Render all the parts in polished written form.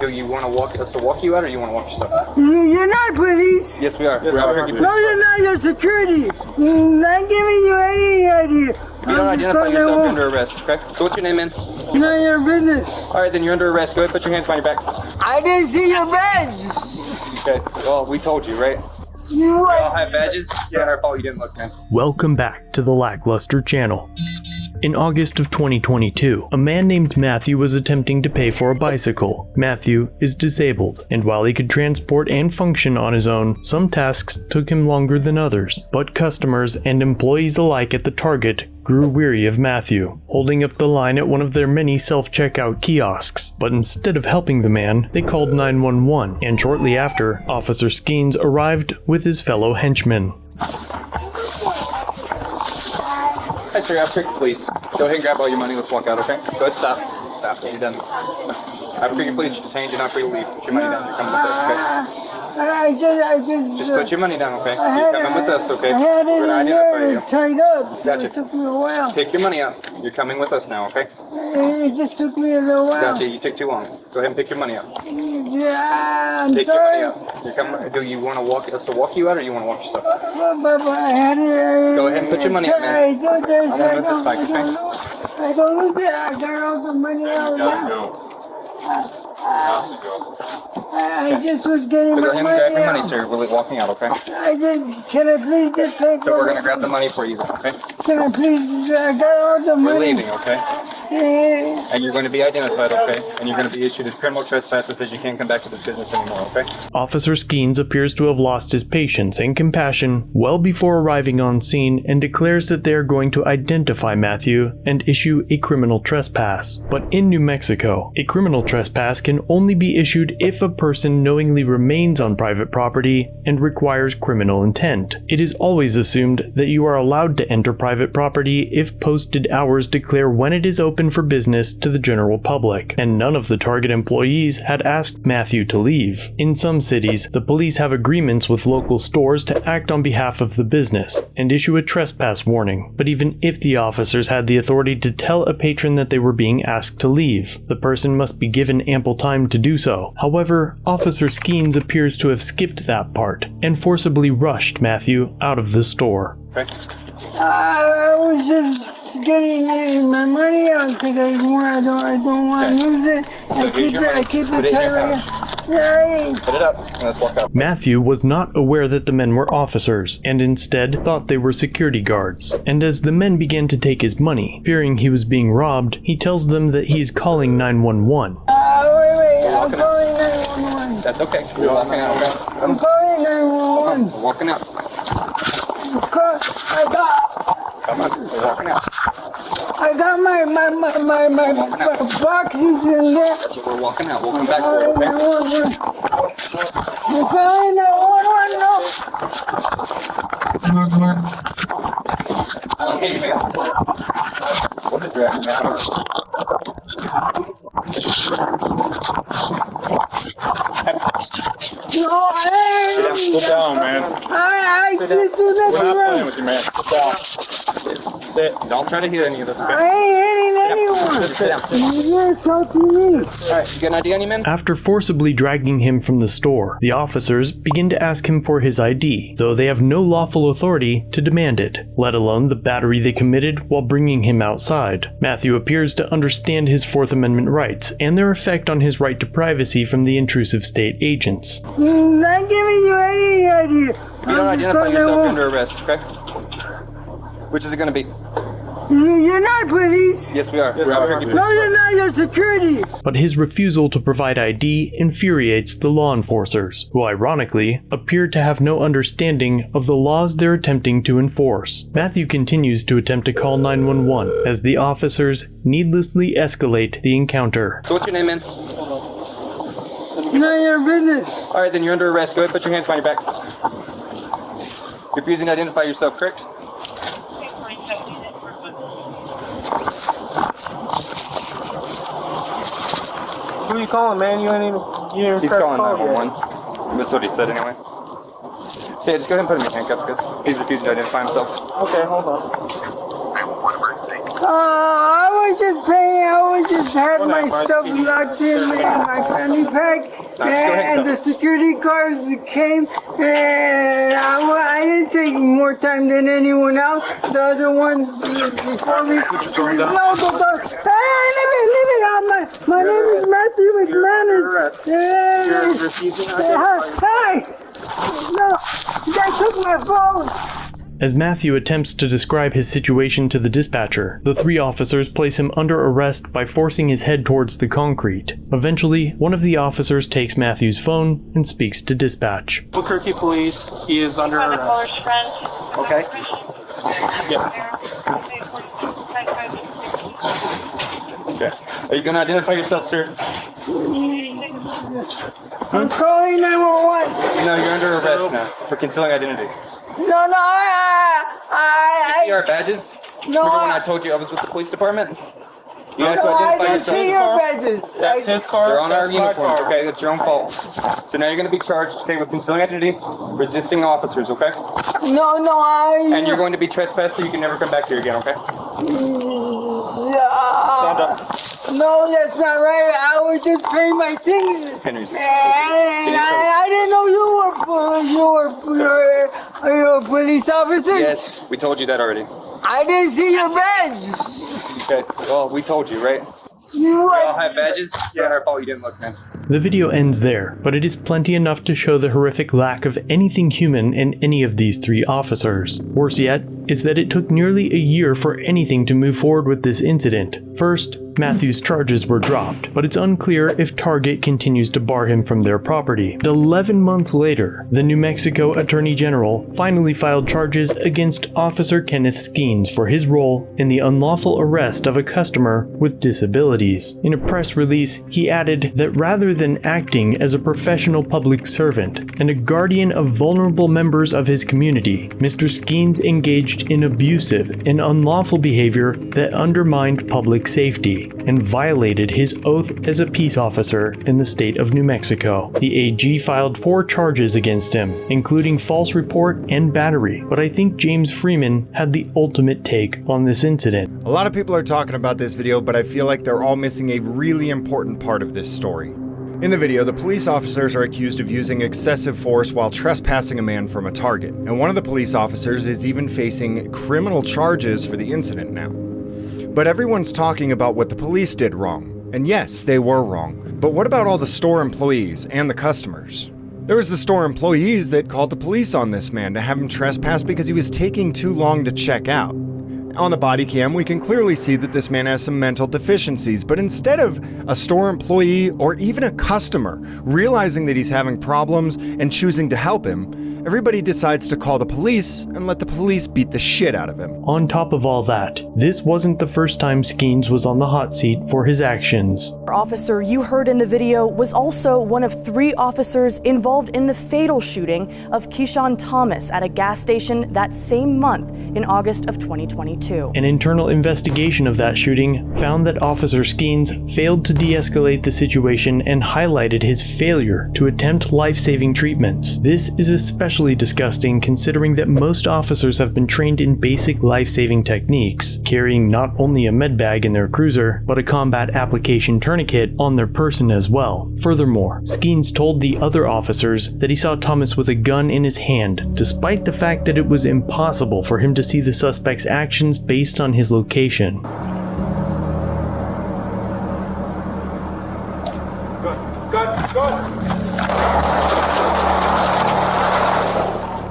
Do you want us to walk you out, or you want to walk yourself? You're not police. Yes, we are. Yes, We're out we here. are. No, you're not. You're security. I'm not giving you any idea. If you don't identify yourself, you're under arrest, okay? So what's your name, man? None of your business. All right, then you're under arrest. Go ahead, put your hands behind your back. I didn't see your badge. Okay, well, we told you, right? You We all have badges. It's not our fault you didn't look, man. Welcome back to the LackLuster channel. In August of 2022, a man named Matthew was attempting to pay for a bicycle. Matthew is disabled, and while he could transport and function on his own, some tasks took him longer than others. But customers and employees alike at the Target grew weary of Matthew, holding up the line at one of their many self-checkout kiosks. But instead of helping the man, they called 911, and shortly after, Officer Skeens arrived with his fellow henchmen. Hi, sir. I'll pick the police. Go ahead and grab all your money. Let's walk out, okay? Go ahead, stop. Stop. You're done. After your police, you're detained. You're not free to leave. Put your money down. You're coming with us, okay? I Just put your money down, okay? You're coming with us, okay? I had We're gonna it in identify here you. tied up. So Gotcha. It took me a while. Pick your money up. You're coming with us now, okay? It just took me a little while. Gotcha. You took too long. Go ahead and pick your money up. Yeah, I'm Pick your sorry. money up. You're coming. Do you want us to walk you out, or you want to walk yourself? But I had it. Go ahead and put your money up, man. I do this. I'm gonna move this bike, okay? I don't lose it. I got all the money out now. I just was getting So go my ahead and grab your money money, sir. We're walking out, okay? Can I please just pay for So we're gonna grab the money for you, then, okay? Can I please, I got all the We're money. leaving, okay? Yeah. And you're going to be identified, okay? And you're going to be issued a criminal trespass because you can't come back to this business anymore, okay? Officer Skeens appears to have lost his patience and compassion well before arriving on scene and declares that they are going to identify Matthew and issue a criminal trespass. But in New Mexico, a criminal trespass can only be issued if a person knowingly remains on private property and requires criminal intent. It is always assumed that you are allowed to enter private property if posted hours declare when it is open for business to the general public, and none of the Target employees had asked Matthew to leave. In some cities, the police have agreements with local stores to act on behalf of the business and issue a trespass warning, but even if the officers had the authority to tell a patron that they were being asked to leave, the person must be given ample time to do so. However, Officer Skeens appears to have skipped that part and forcibly rushed Matthew out of the store. Okay? I was just getting my money out because I don't want to lose it. I keep Put it it in tight your like pouch. yeah. Put it up, and let's walk out. Matthew was not aware that the men were officers, and instead thought they were security guards. And as the men began to take his money, fearing he was being robbed, he tells them that he is calling 911. Wait, I'm calling 911. That's okay. We're walking out, okay? I'm calling 911. We're walking out. Come on, we're walking out. I got my boxes in there. We're walking out. We'll come back for it, okay? I'm calling 911 now. Okay, man. What is that now? No, Sit down, man. I just do We're nothing not playing wrong. with you, man. Sit down. Sit. Don't try to hit any of this, okay? I ain't hitting anyone. Just sit down. You're talking to me. Alright, you got an ID on you, man? After forcibly dragging him from the store, the officers begin to ask him for his ID, though they have no lawful authority to demand it, let alone the battery they committed while bringing him outside. Matthew appears to understand his Fourth Amendment rights and their effect on his right to privacy from the intrusive state agents. I'm not giving you any idea. If you don't identify yourself, you're under arrest, okay? Which is it going to be? You're not police. Yes, we are. Yes, We're out we here are. keeping No, you're not. You're security. But his refusal to provide ID infuriates the law enforcers, who ironically appear to have no understanding of the laws they're attempting to enforce. Matthew continues to attempt to call 911 as the officers needlessly escalate the encounter. So what's your name, man? None of your business. Alright, then you're under arrest. Go ahead, put your hands behind your back. You're refusing to identify yourself, correct? Who you calling, man? You ain't even He's pressed calling call yet. 911. That's what he said anyway. So yeah, just go ahead and put him in handcuffs because he's refusing to identify himself. Okay, hold on. I was just paying. I was just had my stuff locked in my fanny pack, and the security guards came, and I didn't take more time than anyone else. The other ones before me. No, leave it on. My name is Matthew McManus. You're refusing Hey! No, they took my phone. As Matthew attempts to describe his situation to the dispatcher, the three officers place him under arrest by forcing his head towards the concrete. Eventually, one of the officers takes Matthew's phone and speaks to dispatch. Albuquerque police. He is under arrest. Okay. Yeah. Okay. Are you going to identify yourself, sir? I'm calling 911. No, you're under arrest now for concealing identity. No, See our badges? No, Remember when I told you I was with the police department? You have to I identify didn't yourself. see your badges. That's his car. They're on our That's my uniforms, car. okay? That's your own fault. So now you're going to be charged, okay, with concealing identity, resisting officers, okay? And you're going to be trespassed so you can never come back here again, okay? Stand up. No, that's not right. I was just paying my things. Henry's. And I didn't know you were police officers. Yes, we told you that already. I didn't see your badge. Okay, well, we told you, right? You We all were. have badges. It's not our fault you didn't look, man. The video ends there, but it is plenty enough to show the horrific lack of anything human in any of these three officers. Worse yet is that it took nearly a year for anything to move forward with this incident. First, Matthew's charges were dropped, but it's unclear if Target continues to bar him from their property. 11 months later, the New Mexico Attorney General finally filed charges against Officer Kenneth Skeens for his role in the unlawful arrest of a customer with disabilities. In a press release, he added that rather than acting as a professional public servant and a guardian of vulnerable members of his community, Mr. Skeens engaged in abusive and unlawful behavior that undermined public safety and violated his oath as a peace officer in the state of New Mexico. The AG filed 4 charges against him, including false report and battery, but I think James Freeman had the ultimate take on this incident. A lot of people are talking about this video, but I feel like they're all missing a really important part of this story. In the video, the police officers are accused of using excessive force while trespassing a man from a Target, and one of the police officers is even facing criminal charges for the incident now. But everyone's talking about what the police did wrong. And yes, they were wrong. But what about all the store employees and the customers? There was the store employees that called the police on this man to have him trespass because he was taking too long to check out. On the body cam, we can clearly see that this man has some mental deficiencies, but instead of a store employee or even a customer realizing that he's having problems and choosing to help him, everybody decides to call the police and let the police beat the shit out of him. On top of all that, this wasn't the first time Skeens was on the hot seat for his actions. Officer you heard in the video was also one of 3 officers involved in the fatal shooting of Keyshawn Thomas at a gas station that same month in August of 2022. An internal investigation of that shooting found that Officer Skeens failed to de-escalate the situation and highlighted his failure to attempt life-saving treatments. This is especially disgusting considering that most officers have been trained in basic life-saving techniques, carrying not only a med bag in their cruiser, but a combat application tourniquet on their person as well. Furthermore, Skeens told the other officers that he saw Thomas with a gun in his hand, despite the fact that it was impossible for him to see the suspect's actions based on his location. Go.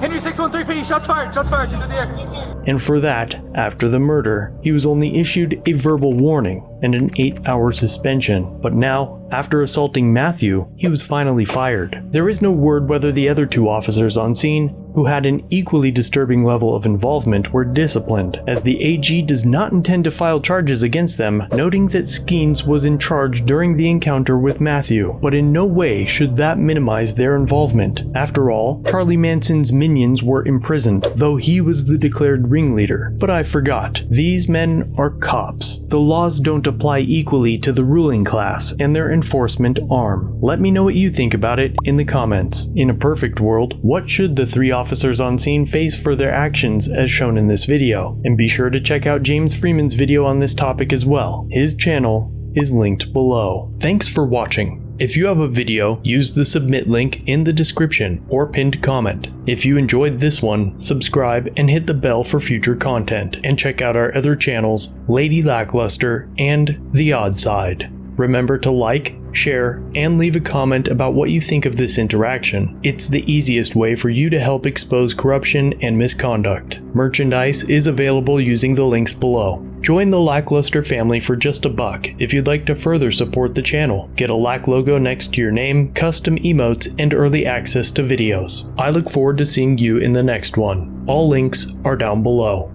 Henry 613P, shots fired into the air. And for that, after the murder, he was only issued a verbal warning and an 8-hour suspension. But now, after assaulting Matthew, he was finally fired. There is no word whether the other 2 officers on scene, who had an equally disturbing level of involvement, were disciplined, as the AG does not intend to file charges against them, noting that Skeens was in charge during the encounter with Matthew, but in no way should that minimize their involvement. After all, Charlie Manson's minions were imprisoned, though he was the declared ringleader. But I forgot, these men are cops. The laws don't apply equally to the ruling class and their enforcement arm. Let me know what you think about it in the comments. In a perfect world, what should the 3 officers on scene face for their actions as shown in this video? And be sure to check out James Freeman's video on this topic as well. His channel is linked below. Thanks for watching. If you have a video, use the submit link in the description or pinned comment. If you enjoyed this one, subscribe and hit the bell for future content, and check out our other channels, Lady LackLuster and The Odd Side. Remember to like, share, and leave a comment about what you think of this interaction. It's the easiest way for you to help expose corruption and misconduct. Merchandise is available using the links below. Join the LackLuster family for just $1 if you'd like to further support the channel. Get a Lack logo next to your name, custom emotes, and early access to videos. I look forward to seeing you in the next one. All links are down below.